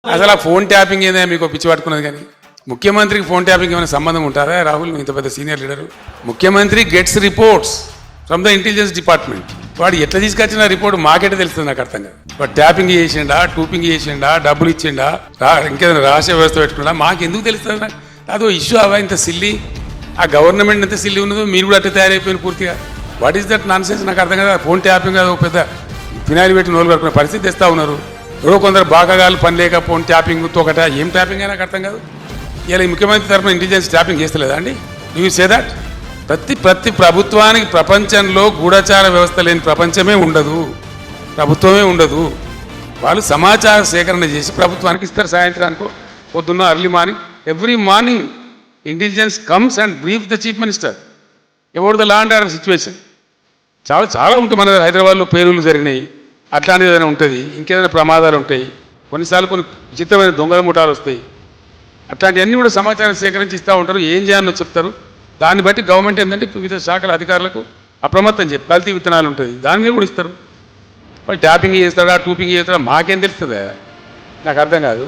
అసలు ఆ phone tapping ఏదో మీకు పిచ్చి పట్టుకున్నది కానీ ముఖ్యమంత్రికి ఫోన్ ట్యాపింగ్ ఏమైనా సంబంధం ఉంటారా రాహుల్ ఇంత పెద్ద సీనియర్ లీడరు ముఖ్యమంత్రి gets reports from the intelligence department వాడు ఎట్లా తీసుకొచ్చిన రిపోర్ట్ మాకెట్లా తెలుస్తుంది నాకు అర్థం కాదు వాడు ట్యాపింగ్ చేసిండా టూపింగ్ చేసిండా డబ్బులు ఇచ్చిండా ఇంకేదైనా రహస్య వ్యవస్థ పెట్టుకున్నా మాకు ఎందుకు తెలుస్తుంది నాకు అదో ఇష్యూ అవా ఇంత సిల్లి ఆ గవర్నమెంట్ ఎంత సిల్లి ఉన్నదో మీరు కూడా అట్లా తయారైపోయిన పూర్తిగా what is that non sense నాకు అర్థం కదా ఫోన్ ట్యాపింగ్ అది పెద్ద ఫినాయిల్ పెట్టి నోలు కట్టుకునే పరిస్థితి తెస్తా ఉన్నారు ఎవరో కొందరు బాగాగాలు పని లేక ఫోన్ ట్యాపింగ్ తోకట ఏం ట్యాపింగ్ అయినా నాకు అర్థం కాదు ఇలా ఈ ముఖ్యమంత్రి తరఫున ఇంటెలిజెన్స్ ట్యాపింగ్ చేస్తలేదా అండి యూ సే దట్ ప్రతి ప్రభుత్వానికి ప్రపంచంలో గూఢచార వ్యవస్థ లేని ప్రపంచమే ఉండదు ప్రభుత్వమే ఉండదు వాళ్ళు సమాచార సేకరణ చేసి ప్రభుత్వానికి ఇస్తారు సాయంత్రానికి పొద్దున్న early morning every morning intelligence comes and brief the chief minister about the law and order situation చాలా ఉంటుంది మన హైదరాబాద్లో పేరులు జరిగినాయి అట్లాంటిది ఏదైనా ఉంటుంది ఇంకేదైనా ప్రమాదాలు ఉంటాయి కొన్నిసార్లు కొన్ని విచిత్రమైన దొంగల ముఠాలు వస్తాయి అట్లాంటివన్నీ కూడా సమాచారం సేకరించి ఇస్తూ ఉంటారు ఏం చేయాలో చెప్తారు దాన్ని బట్టి గవర్నమెంట్ ఏంటంటే వివిధ శాఖల అధికారులకు అప్రమత్తం చెప్పి కల్తీ విత్తనాలు ఉంటుంది దాని మీద కూడా ఇస్తారు వాళ్ళు ట్యాపింగ్ చేస్తాడా టూపింగ్ చేస్తాడా మాకేం తెలుస్తుందా నాకు అర్థం కాదు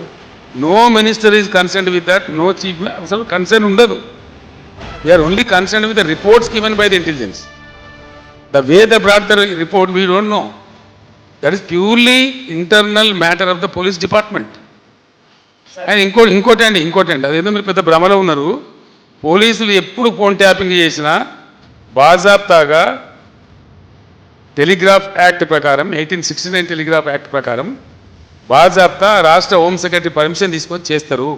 no minister is concerned with that no chief అసలు కన్సర్న్ ఉండదు we are only concerned with the reports given by the intelligence the way the brought the report we don't know that is purely internal matter of the police department and ఇంకోటి అండి అదేదో మీరు పెద్ద భ్రమలో ఉన్నారు పోలీసులు ఎప్పుడు ఫోన్ ట్యాపింగ్ చేసినా బాజాబ్తాగా టెలిగ్రాఫ్ యాక్ట్ ప్రకారం 1869 టెలిగ్రాఫ్ యాక్ట్ ప్రకారం బాజాబ్తా రాష్ట్ర హోమ్ సెక్రటరీ పర్మిషన్ తీసుకొని చేస్తారు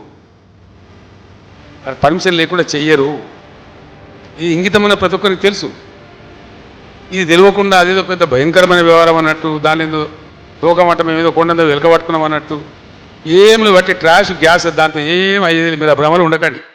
పర్మిషన్ లేకుండా చెయ్యరు ఇది ఇంగితమైన ప్రతి ఒక్కరికి తెలుసు ఇది తెలియకుండా అదేదో పెద్ద భయంకరమైన వ్యవహారం అన్నట్టు దాని ఏదో రోగమట్టం ఏదో కొండందో వెలకబట్టుకున్నాం అన్నట్టు ఏం బట్టి ట్రాష్ గ్యాస్ దాంతో ఏం అయ్యేది మీరు ఆ భ్రమలు ఉండకండి